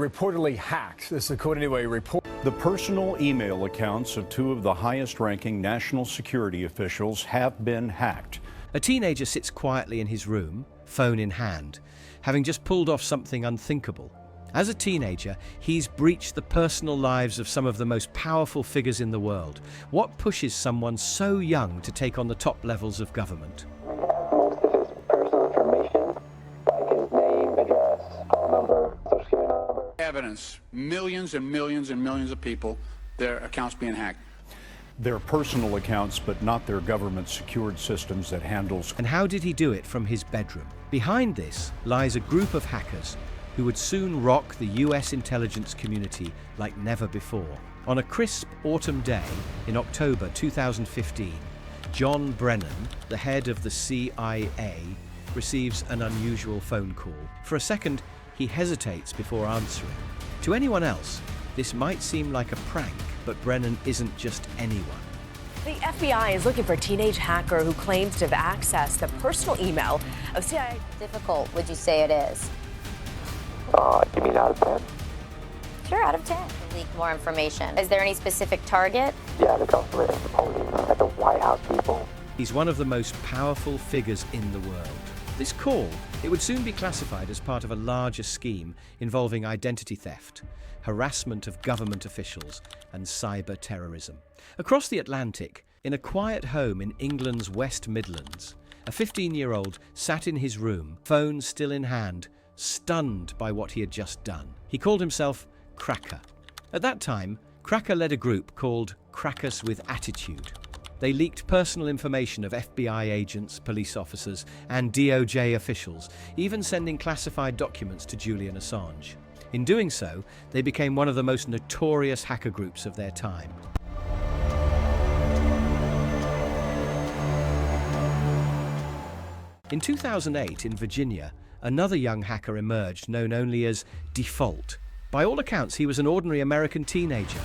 Reportedly hacked. This according to a report. The personal email accounts of two of the highest-ranking national security officials have been hacked. A teenager sits quietly in his room, phone in hand, having just pulled off something unthinkable. As a teenager, he's breached the personal lives of some of the most powerful figures in the world. What pushes someone so young to take on the top levels of government? Most of his personal information, like his name, address, phone number, social security number. Evidence, millions and millions and millions of people, their accounts being hacked. Their personal accounts, but not their government-secured systems that handles. And how did he do it from his bedroom? Behind this lies a group of hackers who would soon rock the US intelligence community like never before. On a crisp autumn day in October 2015, John Brennan, the head of the CIA, receives an unusual phone call. For a second, he hesitates before answering. To anyone else, this might seem like a prank, but Brennan isn't just anyone. The FBI is looking for a teenage hacker who claims to have accessed the personal email of CIA. Difficult, would you say it is? You mean out of 10? Sure, out of 10. Leak more information. Is there any specific target? Yeah, the government and the police, like the White House people. He's one of the most powerful figures in the world. This call, it would soon be classified as part of a larger scheme involving identity theft, harassment of government officials, and cyber terrorism. Across the Atlantic, in a quiet home in England's West Midlands, a 15-year-old sat in his room, phone still in hand, stunned by what he had just done. He called himself Cracka. At that time, Cracka led a group called Crackas With Attitude. They leaked personal information of FBI agents, police officers, and DOJ officials, even sending classified documents to Julian Assange. In doing so, they became one of the most notorious hacker groups of their time. In 2008, in Virginia, another young hacker emerged known only as Default. By all accounts, he was an ordinary American teenager.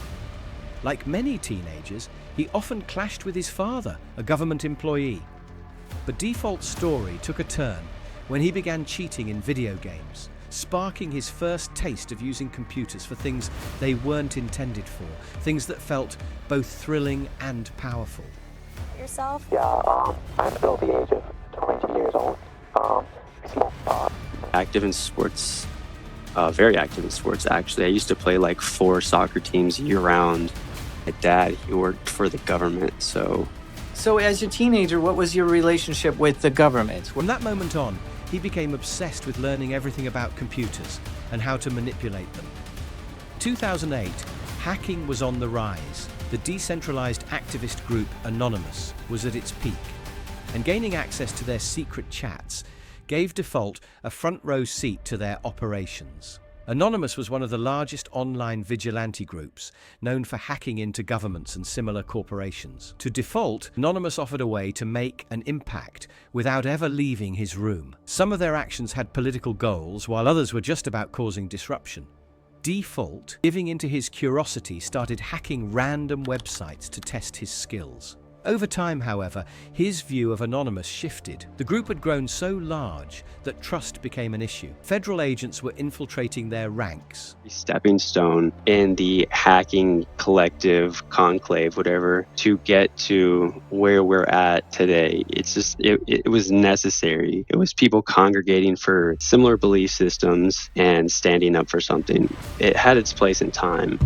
Like many teenagers, he often clashed with his father, a government employee. But Default's story took a turn when he began cheating in video games, sparking his first taste of using computers for things they weren't intended for, things that felt both thrilling and powerful. Yourself? Yeah, I'm still the age of 20 years old. Active in sports, very active in sports actually. I used to play like 4 soccer teams year-round. My dad, he worked for the government, so... So as a teenager, what was your relationship with the government? From that moment on, he became obsessed with learning everything about computers and how to manipulate them. 2008, hacking was on the rise. The decentralized activist group Anonymous was at its peak, and gaining access to their secret chats gave Default a front-row seat to their operations. Anonymous was one of the largest online vigilante groups, known for hacking into governments and similar corporations. To Default, Anonymous offered a way to make an impact without ever leaving his room. Some of their actions had political goals, while others were just about causing disruption. Default, giving into his curiosity, started hacking random websites to test his skills. Over time, however, his view of Anonymous shifted. The group had grown so large that trust became an issue. Federal agents were infiltrating their ranks. Stepping stone in the hacking collective, conclave, whatever, to get to where we're at today. It's just, it was necessary. It was people congregating for similar belief systems and standing up for something. It had its place in time.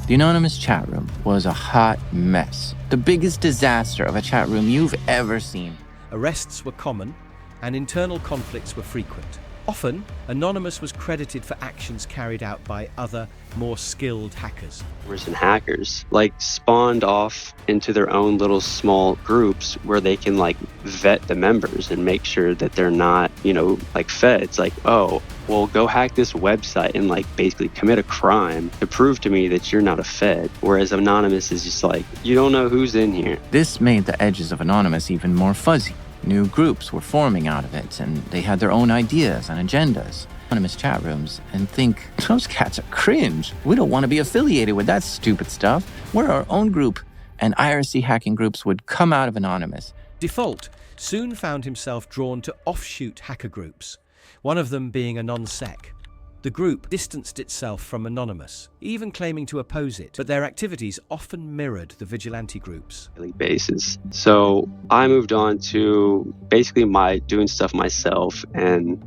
The Anonymous chat room was a hot mess. The biggest disaster of a chat room you've ever seen. Arrests were common, and internal conflicts were frequent. Often, Anonymous was credited for actions carried out by other, more skilled hackers. And hackers spawned off into their own little small groups where they can vet the members and make sure that they're not, like feds, oh, well, go hack this website and basically commit a crime to prove to me that you're not a fed. Whereas Anonymous is just you don't know who's in here. This made the edges of Anonymous even more fuzzy. New groups were forming out of it, and they had their own ideas and agendas. Anonymous chat rooms and think, those cats are cringe. We don't want to be affiliated with that stupid stuff. We're our own group. And IRC hacking groups would come out of Anonymous. Default soon found himself drawn to offshoot hacker groups, one of them being a non-sec. The group distanced itself from Anonymous, even claiming to oppose it, but their activities often mirrored the vigilante groups. Basis. So I moved on to basically doing stuff myself and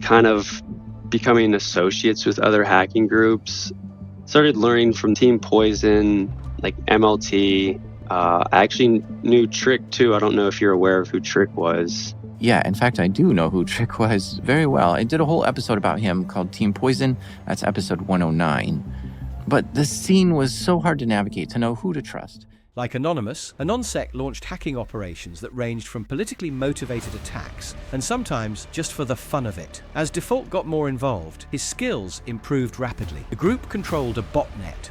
kind of becoming associates with other hacking groups. Started learning from Team Poison, like MLT. I actually knew Trick too. I don't know if you're aware of who Trick was. Yeah, in fact, I do know who Trick was very well. I did a whole episode about him called Team Poison. That's episode 109. But the scene was so hard to navigate to know who to trust. Like Anonymous, a non-sec launched hacking operations that ranged from politically motivated attacks and sometimes just for the fun of it. As Default got more involved, his skills improved rapidly. The group controlled a botnet,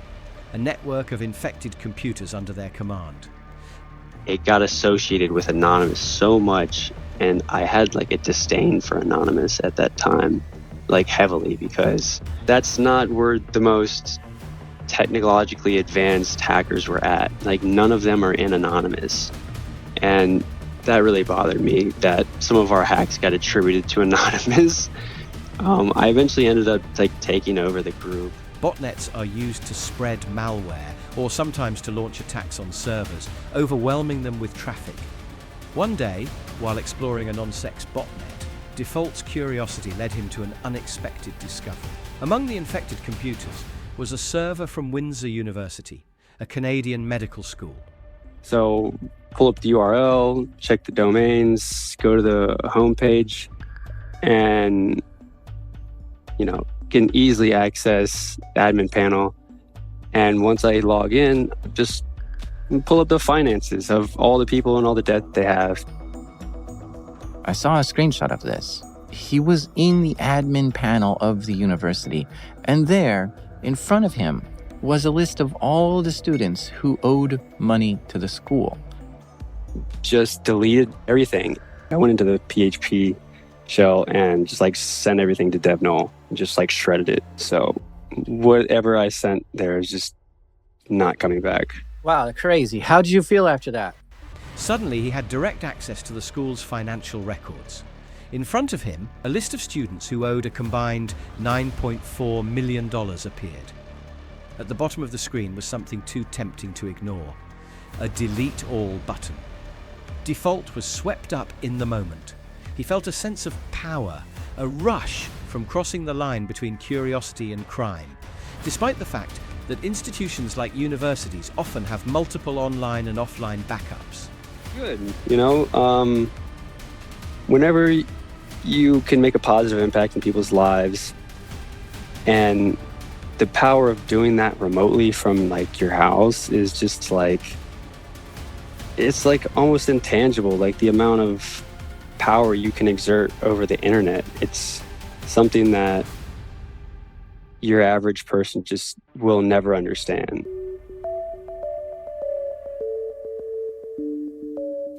a network of infected computers under their command. It got associated with Anonymous so much, and I had like a disdain for Anonymous at that time, like heavily, because that's not where the most technologically advanced hackers were at. Like none of them are in Anonymous. And that really bothered me that some of our hacks got attributed to Anonymous. I eventually ended up like taking over the group. Botnets are used to spread malware or sometimes to launch attacks on servers, overwhelming them with traffic. One day, while exploring a non-sec's botnet, Default's curiosity led him to an unexpected discovery. Among the infected computers was a server from Windsor University, a Canadian medical school. So pull up the URL, check the domains, go to the homepage, and can easily access the admin panel. And once I log in, just pull up the finances of all the people and all the debt they have. I saw a screenshot of this. He was in the admin panel of the university, and there, in front of him, was a list of all the students who owed money to the school. Just deleted everything. I went into the PHP shell and just like sent everything to dev null and just like shredded it. So whatever I sent there is just not coming back. Wow, crazy. How did you feel after that? Suddenly, he had direct access to the school's financial records. In front of him, a list of students who owed a combined $9.4 million appeared. At the bottom of the screen was something too tempting to ignore: a delete all button. Default was swept up in the moment. He felt a sense of power, a rush from crossing the line between curiosity and crime, despite the fact that institutions like universities often have multiple online and offline backups. Good. Whenever you can make a positive impact in people's lives, and the power of doing that remotely from like your house is just like, it's like almost intangible, like the amount of power you can exert over the internet. It's something that your average person just will never understand.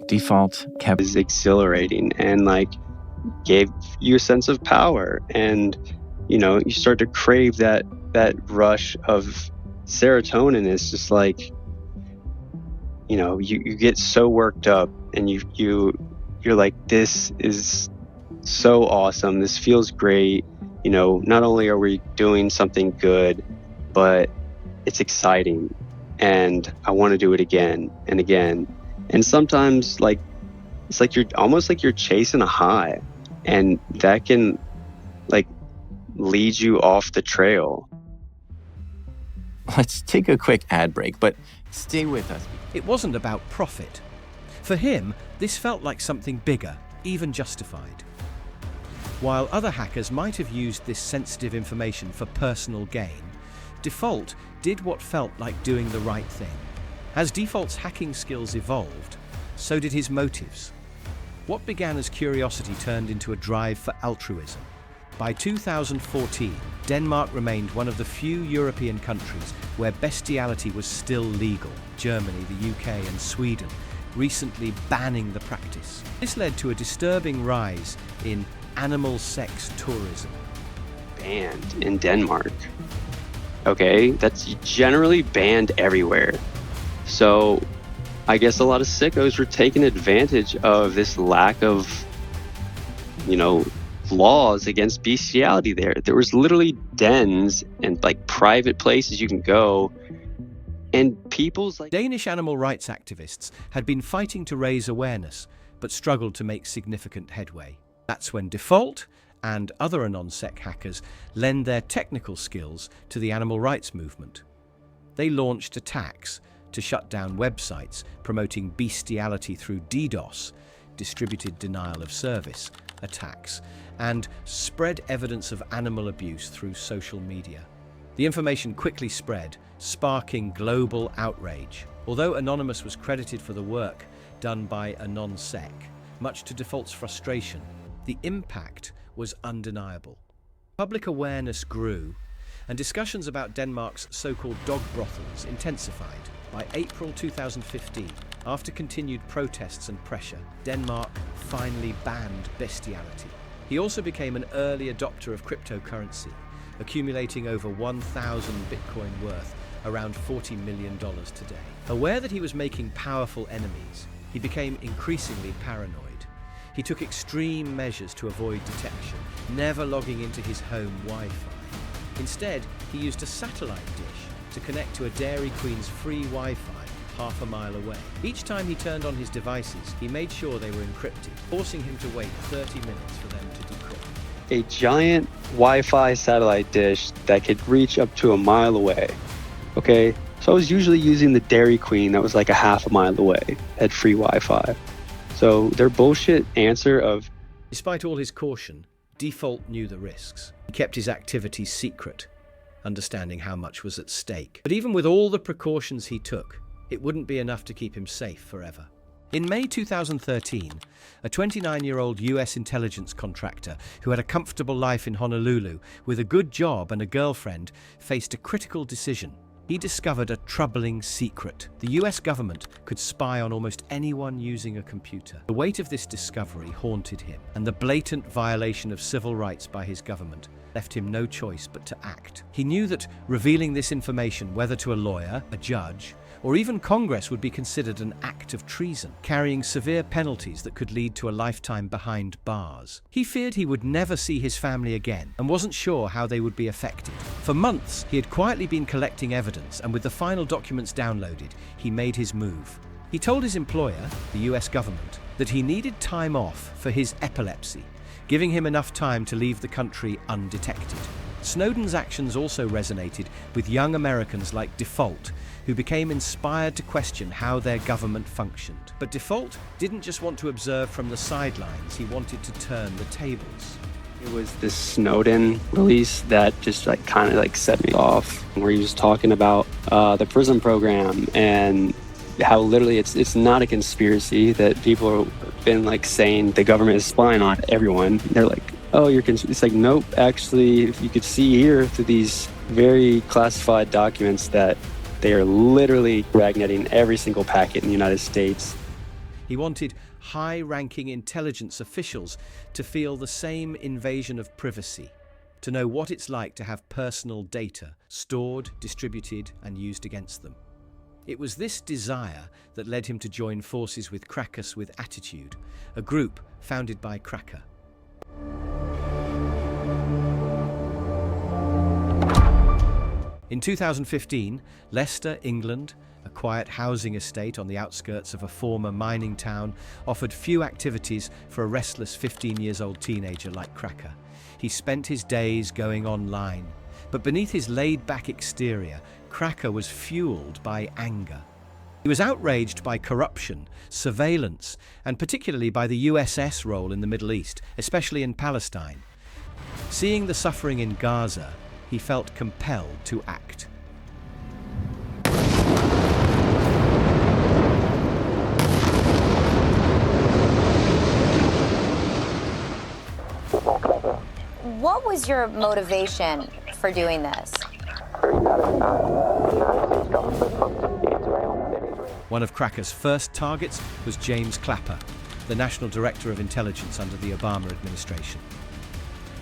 Default kept is exhilarating and like gave you a sense of power, and you start to crave that rush of serotonin. Is just like you get so worked up, and you're like, this is so awesome, this feels great. Not only are we doing something good, but it's exciting, and I want to do it again and again. And sometimes it's like you're almost like you're chasing a high, and that can like lead you off the trail. Let's take a quick ad break, but stay with us. It wasn't about profit. For him, this felt like something bigger, even justified. While other hackers might have used this sensitive information for personal gain, Default did what felt like doing the right thing. As Default's hacking skills evolved, so did his motives. What began as curiosity turned into a drive for altruism. By 2014, Denmark remained one of the few European countries where bestiality was still legal. Germany, the UK, and Sweden recently banning the practice. This led to a disturbing rise in animal sex tourism. Banned in Denmark. Okay, that's generally banned everywhere. So I guess a lot of sickos were taking advantage of this lack of, laws against bestiality there. There was literally dens and like private places you can go. And people's like Danish animal rights activists had been fighting to raise awareness, but struggled to make significant headway. That's when Default and other anon-sec hackers lend their technical skills to the animal rights movement. They launched attacks to shut down websites promoting bestiality through DDoS, distributed denial of service attacks, and spread evidence of animal abuse through social media. The information quickly spread, sparking global outrage. Although Anonymous was credited for the work done by anon-sec, much to Default's frustration, the impact was undeniable. Public awareness grew, and discussions about Denmark's so-called dog brothels intensified. By April 2015, after continued protests and pressure, Denmark finally banned bestiality. He also became an early adopter of cryptocurrency, accumulating over 1,000 Bitcoin worth around $40 million today. Aware that he was making powerful enemies, he became increasingly paranoid. He took extreme measures to avoid detection, never logging into his home Wi-Fi. Instead, he used a satellite dish to connect to a Dairy Queen's free Wi-Fi half a mile away. Each time he turned on his devices, he made sure they were encrypted, forcing him to wait 30 minutes for them to decrypt. a giant Wi-Fi satellite dish that could reach up to a mile away. Okay, so I was usually using the Dairy Queen that was like a half a mile away, had free Wi-Fi. So their bullshit answer of... Despite all his caution, Default knew the risks. He kept his activities secret, understanding how much was at stake. But even with all the precautions he took, it wouldn't be enough to keep him safe forever. In May 2013, a 29-year-old US intelligence contractor who had a comfortable life in Honolulu with a good job and a girlfriend faced a critical decision. He discovered a troubling secret. The US government could spy on almost anyone using a computer. The weight of this discovery haunted him, and the blatant violation of civil rights by his government left him no choice but to act. He knew that revealing this information, whether to a lawyer, a judge, or even Congress, would be considered an act of treason, carrying severe penalties that could lead to a lifetime behind bars. He feared he would never see his family again and wasn't sure how they would be affected. For months, he had quietly been collecting evidence, and with the final documents downloaded, he made his move. He told his employer, the US government, that he needed time off for his epilepsy, giving him enough time to leave the country undetected. Snowden's actions also resonated with young Americans like Default, who became inspired to question how their government functioned. But Default didn't just want to observe from the sidelines, he wanted to turn the tables. It was this Snowden release that just kind of set me off, where he was talking about the prison program and how literally it's not a conspiracy, that people have been saying the government is spying on everyone. They're like, oh, it's like, nope, actually, if you could see here through these very classified documents that they are literally dragnetting every single packet in the United States. He wanted high-ranking intelligence officials to feel the same invasion of privacy, to know what it's like to have personal data stored, distributed, and used against them. It was this desire that led him to join forces with Crackas With Attitude, a group founded by Cracka. In 2015, Leicester, England, a quiet housing estate on the outskirts of a former mining town, offered few activities for a restless 15-year-old teenager like Cracka. He spent his days going online, but beneath his laid-back exterior, Cracka was fueled by anger. He was outraged by corruption, surveillance, and particularly by the USS role in the Middle East, especially in Palestine. Seeing the suffering in Gaza, he felt compelled to act. What was your motivation for doing this? One of Cracka's first targets was James Clapper, the National Director of Intelligence under the Obama administration.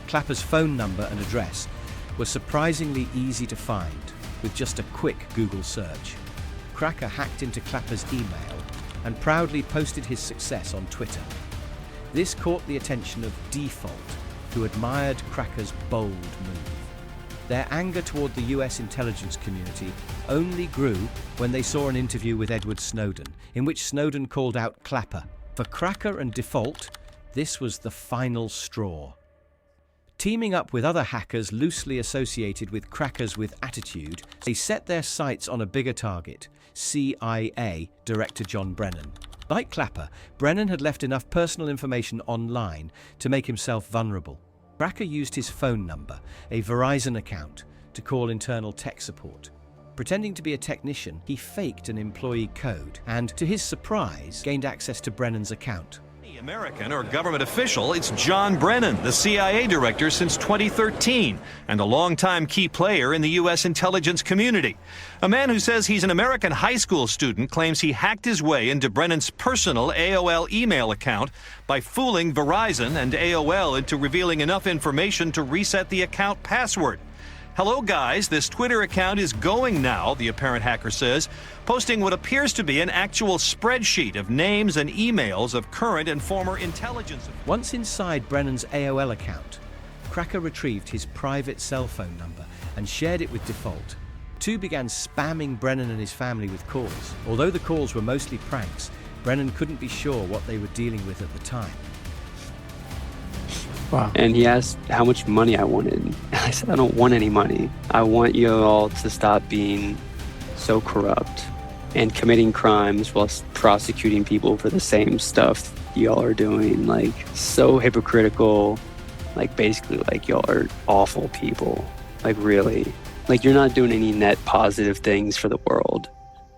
Clapper's phone number and address were surprisingly easy to find with just a quick Google search. Cracka hacked into Clapper's email and proudly posted his success on Twitter. This caught the attention of Default, who admired Cracker's bold move. Their anger toward the US intelligence community only grew when they saw an interview with Edward Snowden, in which Snowden called out Clapper. For Cracka and Default, this was the final straw. Teaming up with other hackers loosely associated with Crackas with Attitude, they set their sights on a bigger target, CIA Director John Brennan. Like Clapper, Brennan had left enough personal information online to make himself vulnerable. Cracka used his phone number, a Verizon account, to call internal tech support. Pretending to be a technician, he faked an employee code and, to his surprise, gained access to Brennan's account. American or government official, it's John Brennan, the CIA director since 2013, and a longtime key player in the U.S. intelligence community. A man who says he's an American high school student claims he hacked his way into Brennan's personal AOL email account by fooling Verizon and AOL into revealing enough information to reset the account password. Hello guys, this Twitter account is going now, the apparent hacker says, posting what appears to be an actual spreadsheet of names and emails of current and former intelligence. Once inside Brennan's AOL account, Cracka retrieved his private cell phone number and shared it with Default. Two began spamming Brennan and his family with calls. Although the calls were mostly pranks, Brennan couldn't be sure what they were dealing with at the time. Wow. And he asked how much money I wanted. I said, I don't want any money. I want you all to stop being so corrupt and committing crimes whilst prosecuting people for the same stuff y'all are doing. Like, so hypocritical. Like, basically, like, y'all are awful people. Like, really. Like, you're not doing any net positive things for the world.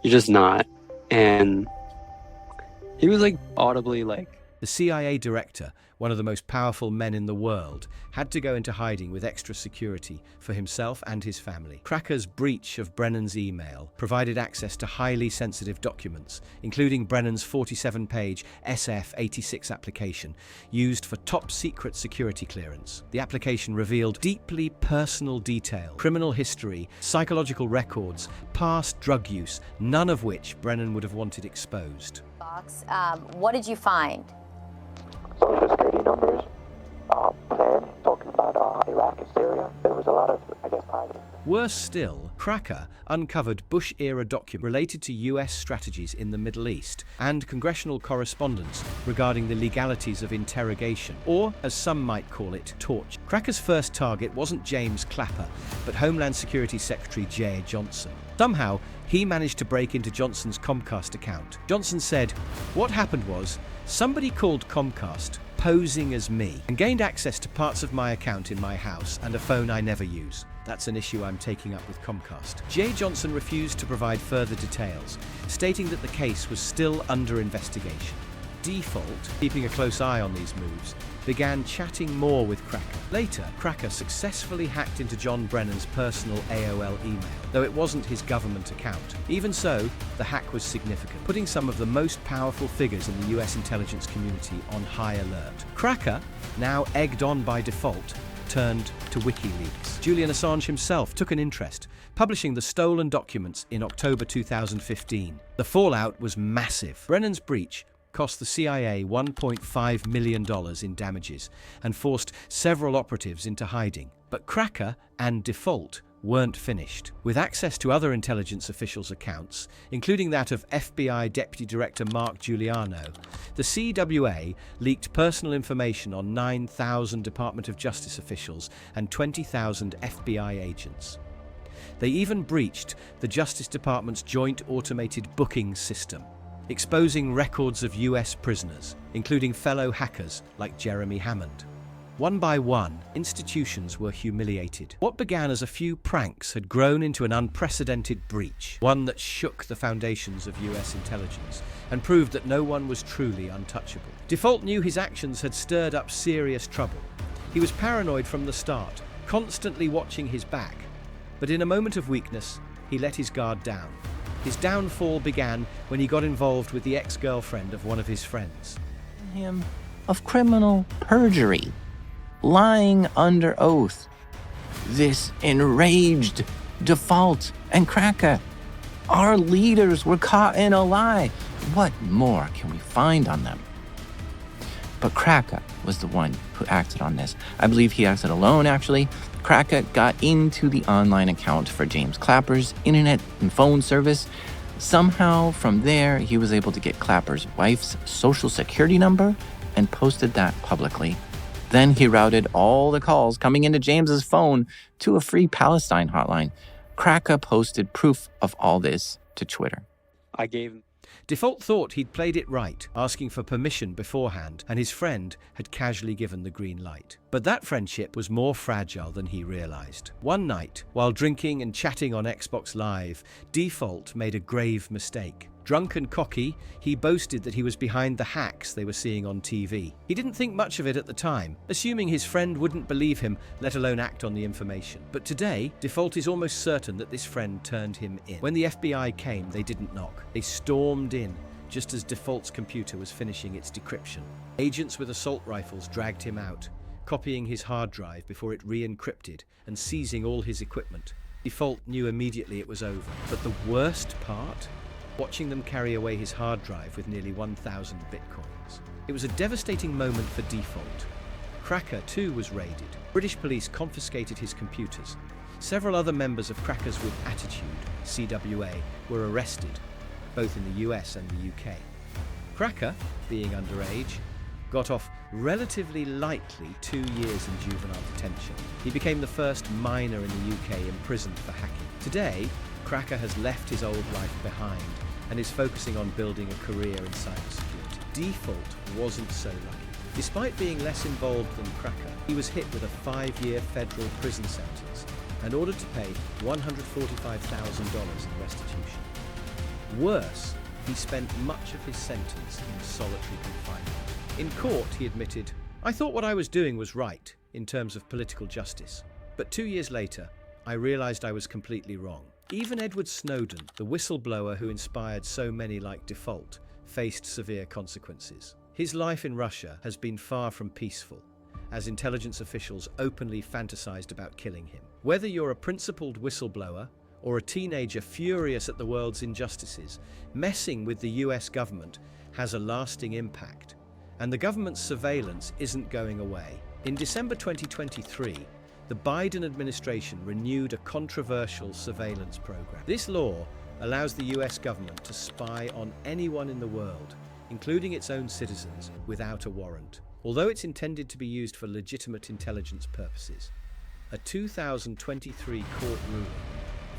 You're just not. And he was, like, audibly, like... The CIA director, one of the most powerful men in the world, had to go into hiding with extra security for himself and his family. Cracka's breach of Brennan's email provided access to highly sensitive documents, including Brennan's 47-page SF-86 application, used for top-secret security clearance. The application revealed deeply personal detail, criminal history, psychological records, past drug use, none of which Brennan would have wanted exposed. What did you find? Social security numbers, plans, talking about Iraq and Syria. There was a lot of, I guess, private. Worse still, Cracka uncovered Bush-era documents related to US strategies in the Middle East and congressional correspondence regarding the legalities of interrogation, or, as some might call it, torture. Cracka's first target wasn't James Clapper, but Homeland Security Secretary Jay Johnson. Somehow, he managed to break into Johnson's Comcast account. Johnson said, "What happened was, somebody called Comcast, posing as me, and gained access to parts of my account in my house and a phone I never use. That's an issue I'm taking up with Comcast." Jay Johnson refused to provide further details, stating that the case was still under investigation. Default, keeping a close eye on these moves, began chatting more with Cracka. Later, Cracka successfully hacked into John Brennan's personal AOL email, though it wasn't his government account. Even so, the hack was significant, putting some of the most powerful figures in the US intelligence community on high alert. Cracka, now egged on by Default, turned to WikiLeaks. Julian Assange himself took an interest, publishing the stolen documents in October 2015. The fallout was massive. Brennan's breach cost the CIA $1.5 million in damages and forced several operatives into hiding. But Cracka and Default weren't finished. With access to other intelligence officials' accounts, including that of FBI Deputy Director Mark Giuliano, the CWA leaked personal information on 9,000 Department of Justice officials and 20,000 FBI agents. They even breached the Justice Department's Joint Automated Booking System, exposing records of US prisoners, including fellow hackers like Jeremy Hammond. One by one, institutions were humiliated. What began as a few pranks had grown into an unprecedented breach, one that shook the foundations of US intelligence and proved that no one was truly untouchable. Default knew his actions had stirred up serious trouble. He was paranoid from the start, constantly watching his back. But in a moment of weakness, he let his guard down. His downfall began when he got involved with the ex-girlfriend of one of his friends. Him of criminal perjury, lying under oath. This enraged Default and Cracka. Our leaders were caught in a lie. What more can we find on them? But Cracka was the one who acted on this. I believe he acted alone, actually. Cracka got into the online account for James Clapper's internet and phone service. Somehow, from there, he was able to get Clapper's wife's social security number and posted that publicly. Then he routed all the calls coming into James's phone to a free Palestine hotline. Cracka posted proof of all this to Twitter. Default thought he'd played it right, asking for permission beforehand, and his friend had casually given the green light. But that friendship was more fragile than he realized. One night, while drinking and chatting on Xbox Live, Default made a grave mistake. Drunk and cocky, he boasted that he was behind the hacks they were seeing on TV. He didn't think much of it at the time, assuming his friend wouldn't believe him, let alone act on the information. But today, Default is almost certain that this friend turned him in. When the FBI came, they didn't knock. They stormed in, just as Default's computer was finishing its decryption. Agents with assault rifles dragged him out, copying his hard drive before it re-encrypted and seizing all his equipment. Default knew immediately it was over. But the worst part? Watching them carry away his hard drive with nearly 1,000 bitcoins. It was a devastating moment for Default. Cracka, too, was raided. British police confiscated his computers. Several other members of Crackas With Attitude, CWA, were arrested, both in the US and the UK. Cracka, being underage, got off relatively lightly 2 years in juvenile detention. He became the first minor in the UK imprisoned for hacking. Today, Cracka has left his old life behind and is focusing on building a career in cybersecurity. Default wasn't so lucky. Despite being less involved than Cracka, he was hit with a 5-year federal prison sentence and ordered to pay $145,000 in restitution. Worse, he spent much of his sentence in solitary confinement. In court, he admitted, "I thought what I was doing was right in terms of political justice. But 2 years later, I realized I was completely wrong." Even Edward Snowden, the whistleblower who inspired so many like Default, faced severe consequences. His life in Russia has been far from peaceful, as intelligence officials openly fantasized about killing him. Whether you're a principled whistleblower or a teenager furious at the world's injustices, messing with the US government has a lasting impact, and the government's surveillance isn't going away. In December 2023, the Biden administration renewed a controversial surveillance program. This law allows the US government to spy on anyone in the world, including its own citizens, without a warrant. Although it's intended to be used for legitimate intelligence purposes, a 2023 court ruling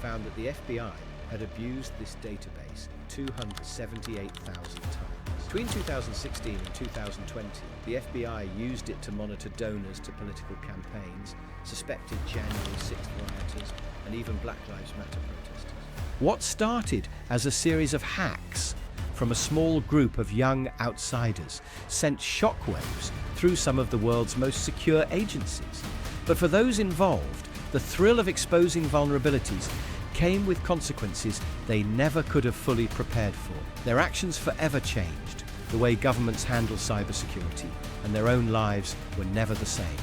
found that the FBI had abused this database 278,000 times. Between 2016 and 2020, the FBI used it to monitor donors to political campaigns, suspected January 6th rioters, and even Black Lives Matter protesters. What started as a series of hacks from a small group of young outsiders sent shockwaves through some of the world's most secure agencies. But for those involved, the thrill of exposing vulnerabilities came with consequences they never could have fully prepared for. Their actions forever changed the way governments handle cybersecurity, and their own lives were never the same.